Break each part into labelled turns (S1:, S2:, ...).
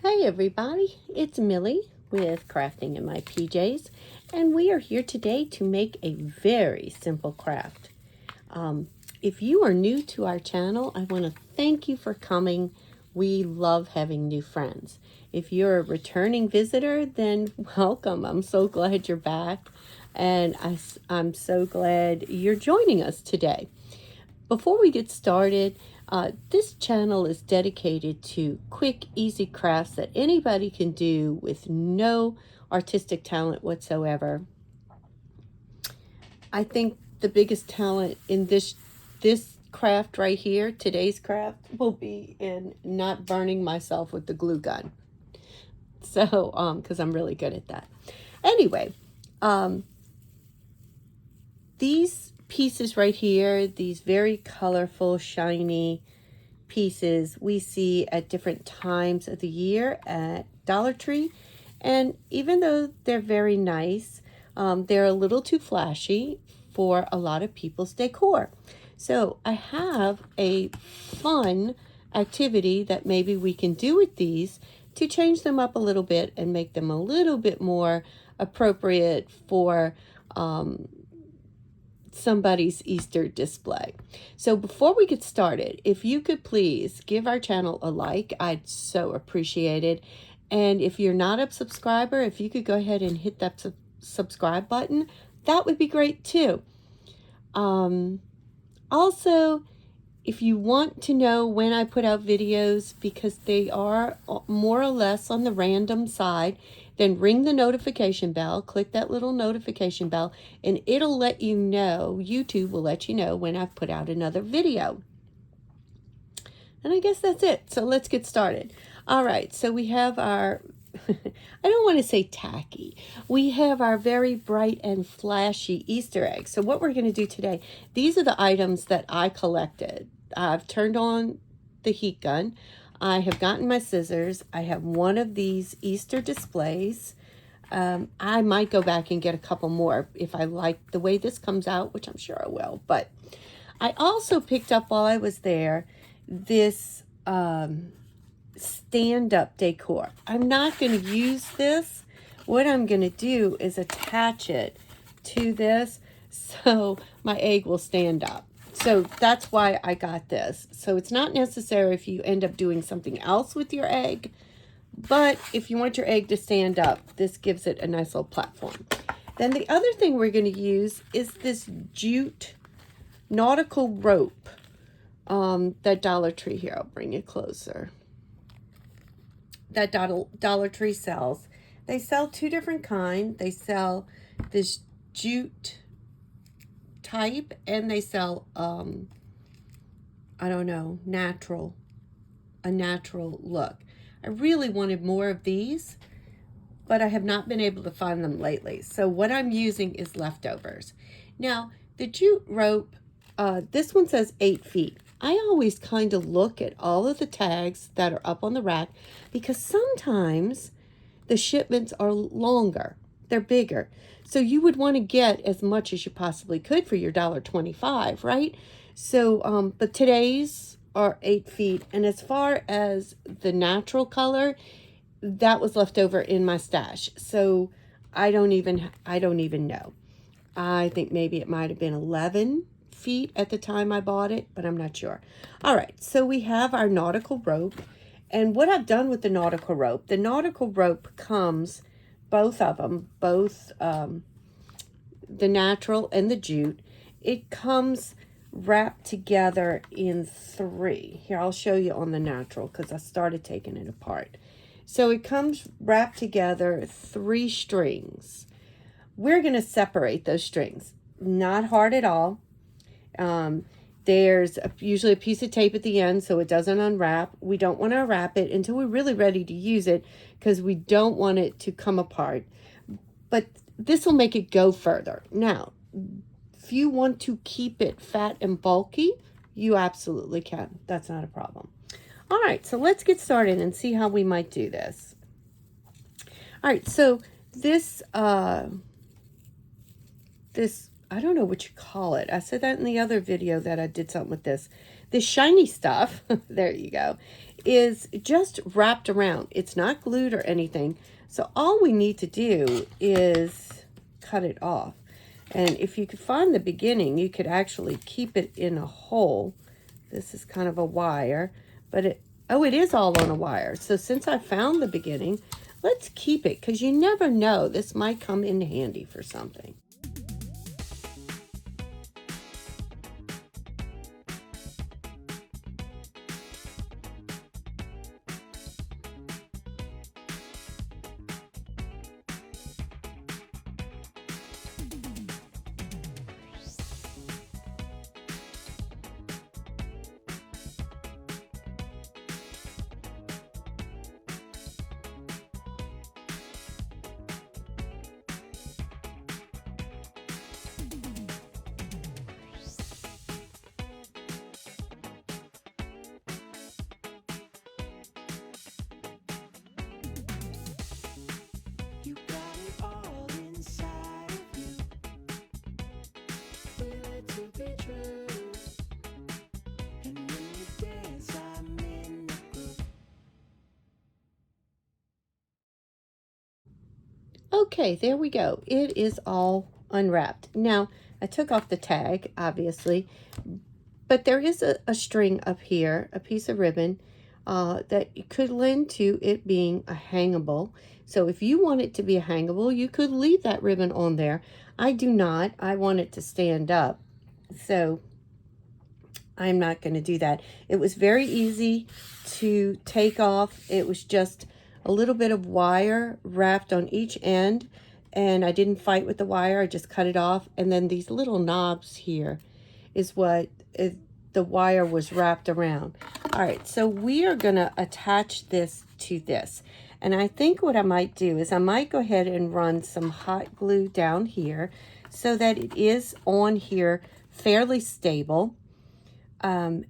S1: Hey everybody, it's Millie with Crafting in My PJs, and we are here today to make a very simple craft. If you are new to our channel, I want to thank you for coming. We love having new friends. If you're a returning visitor, then welcome. I'm so glad you're back, and I'm so glad you're joining us today. Before we get started, this channel is dedicated to quick, easy crafts that anybody can do with no artistic talent whatsoever. I think the biggest talent in this craft right here, today's craft, will be in not burning myself with the glue gun. So, because I'm really good at that. Anyway, these pieces right here, these very colorful, shiny pieces we see at different times of the year at Dollar Tree. And even though they're very nice, they're a little too flashy for a lot of people's decor. So I have a fun activity that maybe we can do with these to change them up a little bit and make them a little bit more appropriate for somebody's Easter display. So before we get started, if you could please give our channel a like, I'd so appreciate it. And if you're not a subscriber, if you could go ahead and hit that subscribe button, that would be great too. Also, if you want to know when I put out videos, because they are more or less on the random side, then ring the notification bell, click that little notification bell, and it'll let you know, YouTube will let you know when I've put out another video. And I guess that's it. So let's get started. All right, so we have our, I don't want to say tacky, we have our very bright and flashy Easter eggs. So what we're going to do today, these are the items that I collected. I've turned on the heat gun. I have gotten my scissors. I have one of these Easter displays. I might go back and get a couple more if I like the way this comes out, which I'm sure I will. But I also picked up while I was there this stand-up decor. I'm not going to use this. What I'm going to do is attach it to this so my egg will stand up. So that's why I got this. So it's not necessary if you end up doing something else with your egg, but if you want your egg to stand up, this gives it a nice little platform. Then the other thing we're going to use is this jute nautical rope that Dollar Tree, here, I'll bring it closer, that Dollar Tree sells. They sell two different kinds. They sell this jute type, and they sell I don't know, a natural look. I really wanted more of these, but I have not been able to find them lately. So what I'm using is leftovers. Now the jute rope, this one says 8 feet. I always kind of look at all of the tags that are up on the rack, because sometimes the shipments are longer, they're bigger. So you would want to get as much as you possibly could for your $1.25, right? So, but today's are 8 feet. And as far as the natural color, that was left over in my stash. So I don't even know. I think maybe it might have been 11 feet at the time I bought it, but I'm not sure. All right, so we have our nautical rope. And what I've done with the nautical rope comes, both of them, both the natural and the jute, it comes wrapped together in 3. Here, I'll show you on the natural because I started taking it apart. So it comes wrapped together 3 strings. We're going to separate those strings. Not hard at all. There's usually a piece of tape at the end so it doesn't unwrap. We don't want to wrap it until we're really ready to use it because we don't want it to come apart. But this will make it go further. Now, if you want to keep it fat and bulky, you absolutely can. That's not a problem. All right, so let's get started and see how we might do this. All right, so this, I don't know what you call it. I said that in the other video that I did something with this. This shiny stuff, there you go. is just wrapped around. It's not glued or anything. So all we need to do is cut it off. And if you could find the beginning, you could actually keep it in a hole. This is kind of a wire, but it is all on a wire. So since I found the beginning, let's keep it, because you never know. This might come in handy for something.
S2: You got it all inside of you. Feel it to be true. And when you dance, I'm in the groove.
S1: Okay, there we go. It is all unwrapped. Now, I took off the tag, obviously, but there is a string up here, a piece of ribbon, that could lend to it being a hangable. So if you want it to be a hangable, you could leave that ribbon on there. I do not. I want it to stand up. So I'm not going to do that. It was very easy to take off. It was just a little bit of wire wrapped on each end, and I didn't fight with the wire. I just cut it off. And then these little knobs here is what the wire was wrapped around. All right, so we are going to attach this to this. And I think what I might do is I might go ahead and run some hot glue down here so that it is on here fairly stable. And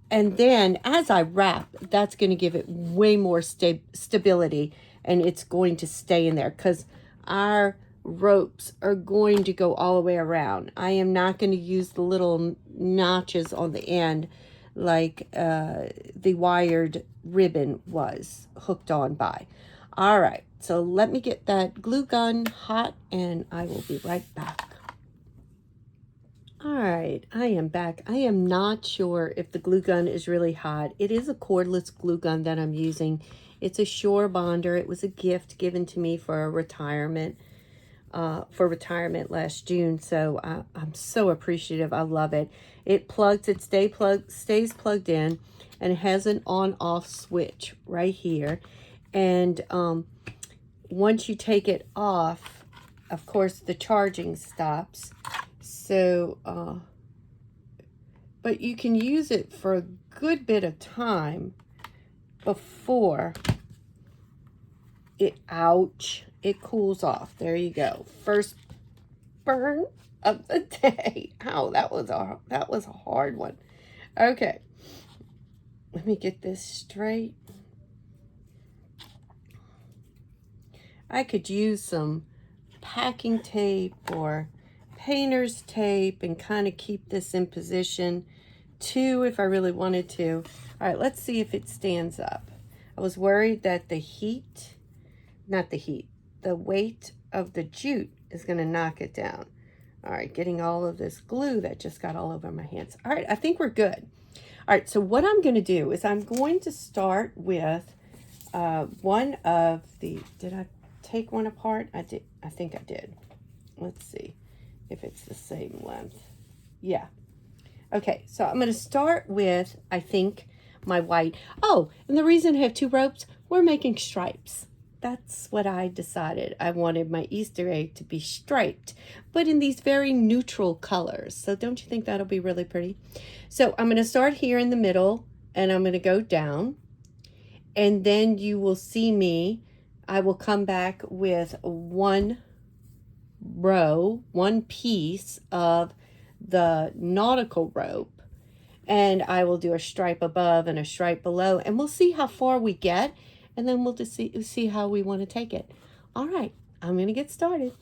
S1: then as I wrap, that's going to give it way more stability, and it's going to stay in there because our ropes are going to go all the way around. I am not going to use the little notches on the end like the wired ribbon was hooked on by. All right, so let me get that glue gun hot and I will be right back. All right, I am back. I am not sure if the glue gun is really hot. It is a cordless glue gun that I'm using. It's a Shore Bonder. It was a gift given to me for a retirement, last June. So I'm so appreciative. I love it. It plugs, it stays plugged in, and it has an on-off switch right here. And once you take it off, of course, the charging stops. So, but you can use it for a good bit of time before it, ouch, it cools off. There you go. First burn of the day. Ow, that was a hard one. Okay, let me get this straight. I could use some packing tape or painter's tape and kind of keep this in position too if I really wanted to. All right, let's see if it stands up. I was worried that the weight of the jute is going to knock it down. All right, getting all of this glue that just got all over my hands. All right, I think we're good. All right, so what I'm going to do is I'm going to start with one of the, did I take one apart? I did. I think I did. Let's see if it's the same length. Yeah. Okay, so I'm going to start with, I think, my white. Oh, and the reason I have two ropes, we're making stripes. That's what I decided. I wanted my Easter egg to be striped, but in these very neutral colors. So don't you think that'll be really pretty? So I'm going to start here in the middle, and I'm going to go down. And then you will see me, I will come back with one piece of the nautical rope, and I will do a stripe above and a stripe below, and we'll see how far we get, and then we'll just see how we want to take it. All right, I'm going to get started.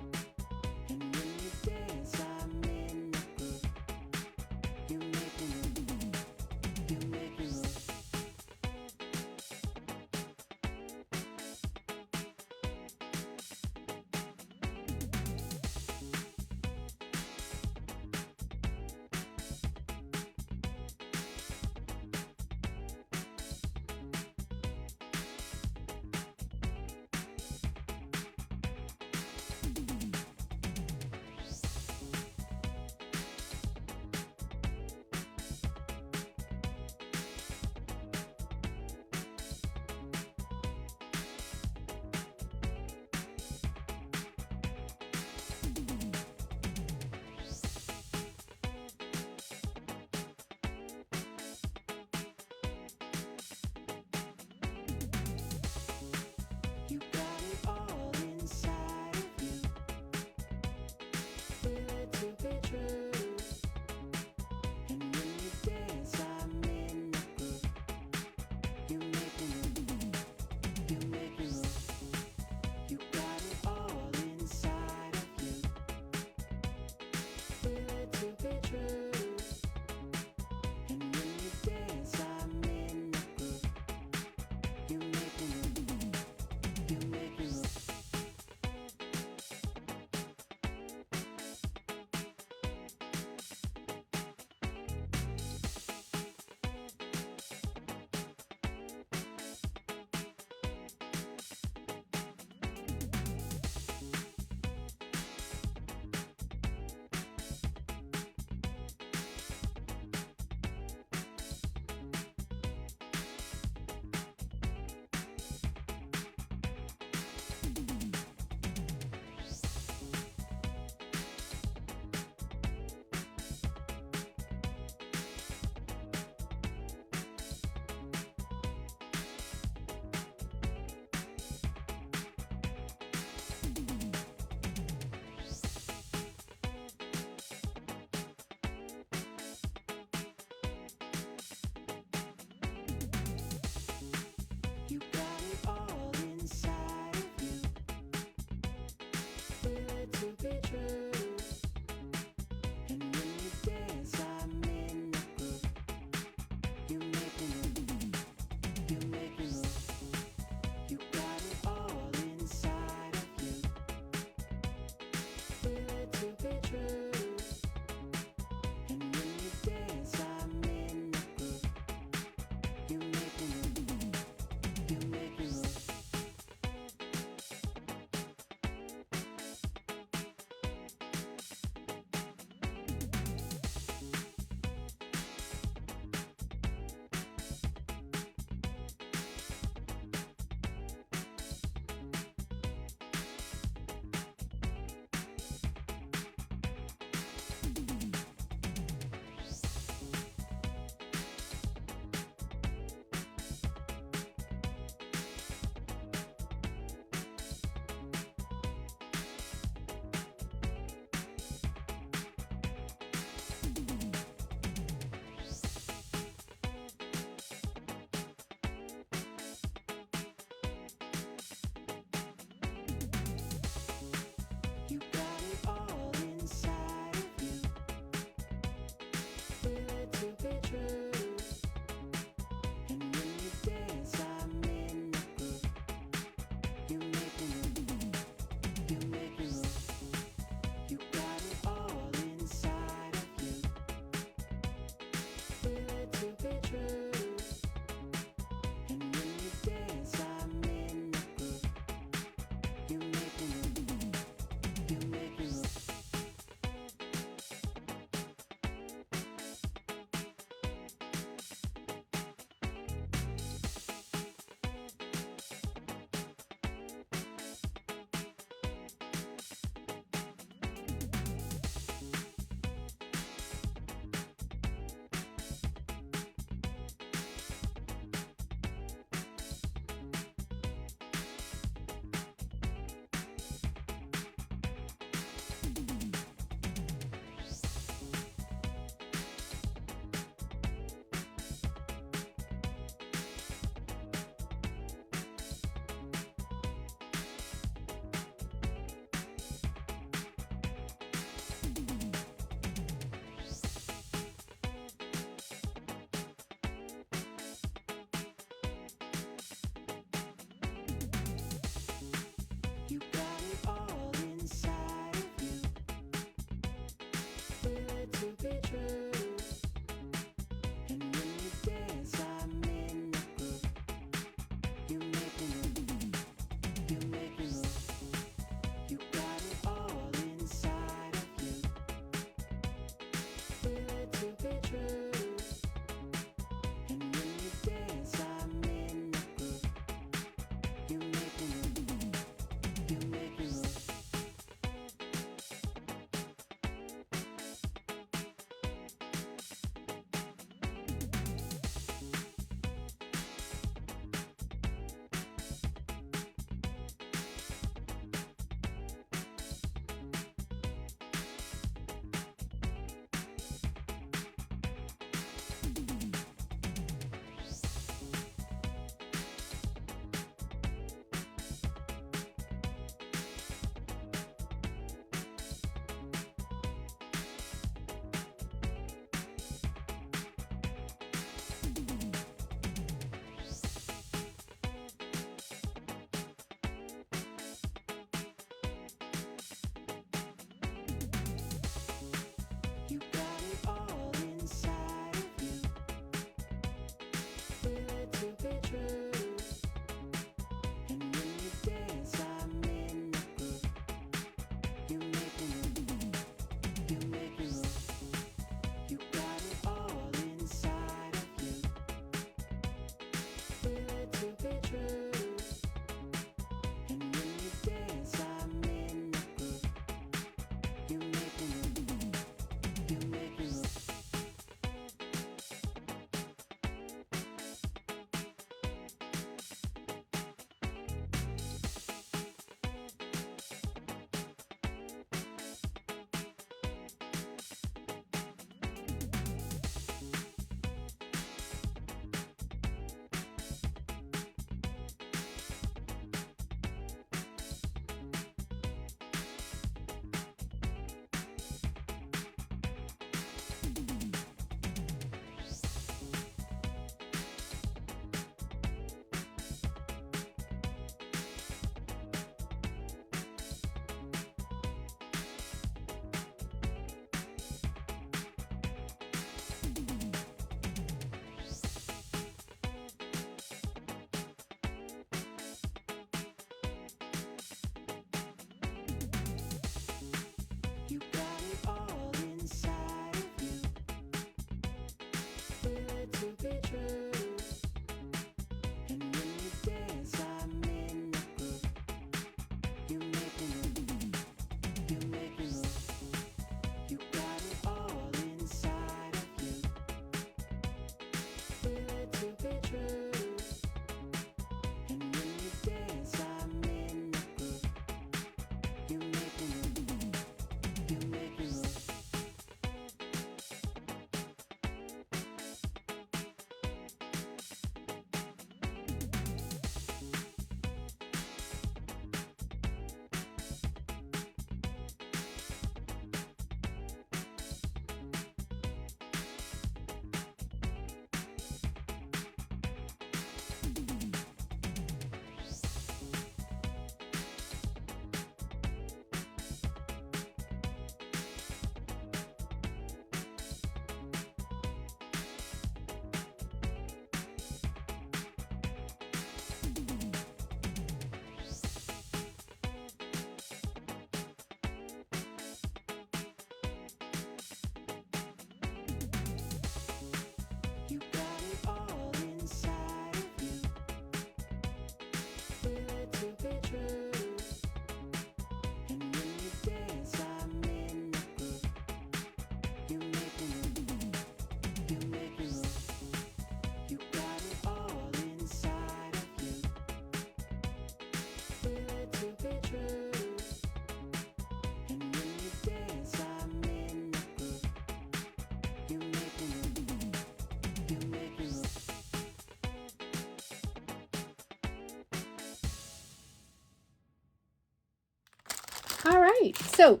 S1: right, so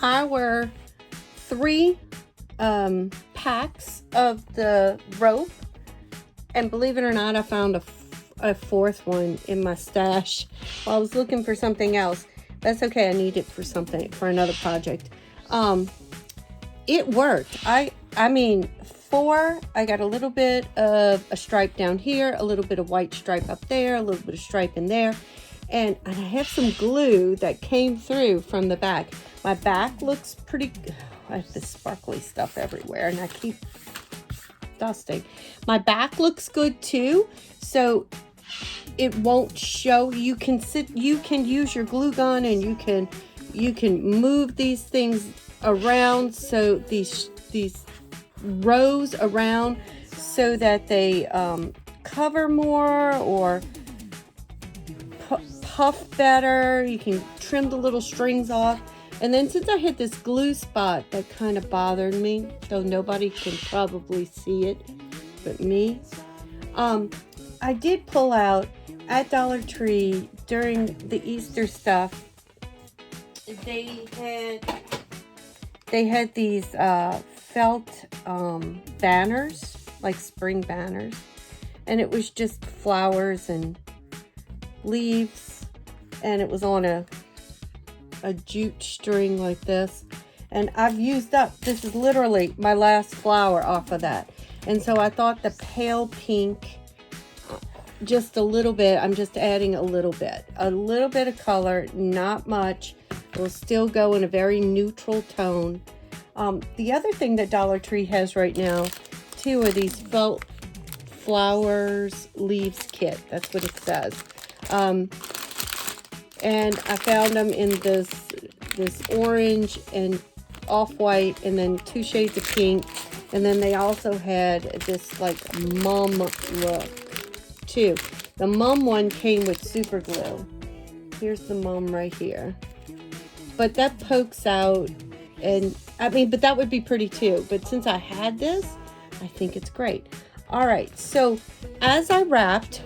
S1: our 3 packs of the rope, and believe it or not, I found a 4th one in my stash while I was looking for something else. That's okay, I need it for something, for another project. It worked. I mean, 4, I got a little bit of a stripe down here, a little bit of white stripe up there, a little bit of stripe in there, and I have some glue that came through from the back. My back looks pretty, I have this sparkly stuff everywhere and I keep dusting. My back looks good too, so it won't show. You can use your glue gun, and you can move these things around, so these rows around, so that they cover more or puff better. You can trim the little strings off. And then since I hit this glue spot that kind of bothered me, though nobody can probably see it but me, I did pull out at Dollar Tree during the Easter stuff. They had these felt banners, like spring banners, and it was just flowers and leaves, and it was on a jute string like this, and I've used up, this is literally my last flower off of that, and so I thought the pale pink, just a little bit, I'm just adding a little bit of color, not much. It will still go in a very neutral tone. The other thing that Dollar Tree has right now too are these felt flowers leaves kit. That's what it says. And I found them in this orange and off-white, and then 2 shades of pink, and then they also had this like mum look too. The mum one came with super glue. Here's the mum right here, but that pokes out, and I mean, but that would be pretty too, but since I had this, I think it's great. All right, so as I wrapped,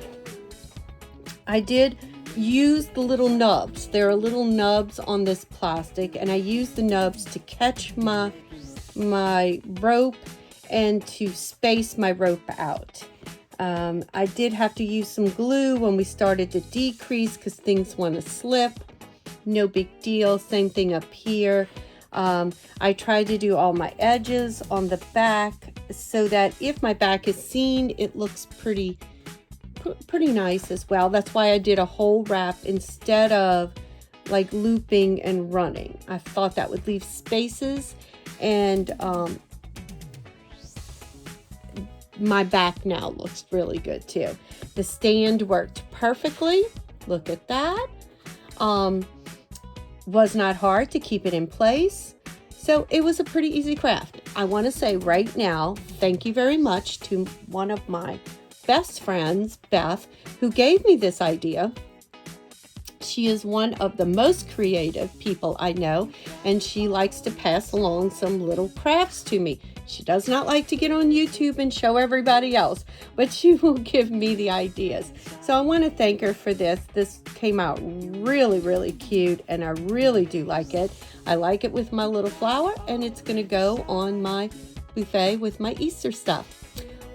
S1: I did use the little nubs. There are little nubs on this plastic, and I used the nubs to catch my rope and to space my rope out. I did have to use some glue when we started to decrease because things want to slip. No big deal. Same thing up here. I tried to do all my edges on the back so that if my back is seen, it looks pretty nice as well. That's why I did a whole wrap instead of like looping and running. I thought that would leave spaces, and my back now looks really good too. The stand worked perfectly. Look at that. Was not hard to keep it in place. So it was a pretty easy craft. I want to say right now, thank you very much to one of my best friends, Beth, who gave me this idea. She is one of the most creative people I know, and she likes to pass along some little crafts to me. She does not like to get on YouTube and show everybody else, but she will give me the ideas. So I want to thank her for this. This came out really, really cute, and I really do like it. I like it with my little flower, and it's going to go on my buffet with my Easter stuff.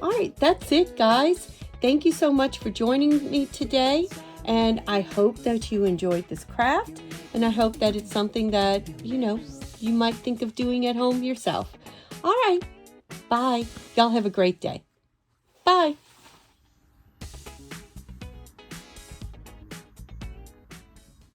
S1: All right, that's it, guys. Thank you so much for joining me today, and I hope that you enjoyed this craft, and I hope that it's something that, you might think of doing at home yourself. All right, bye. Y'all have a great day. Bye.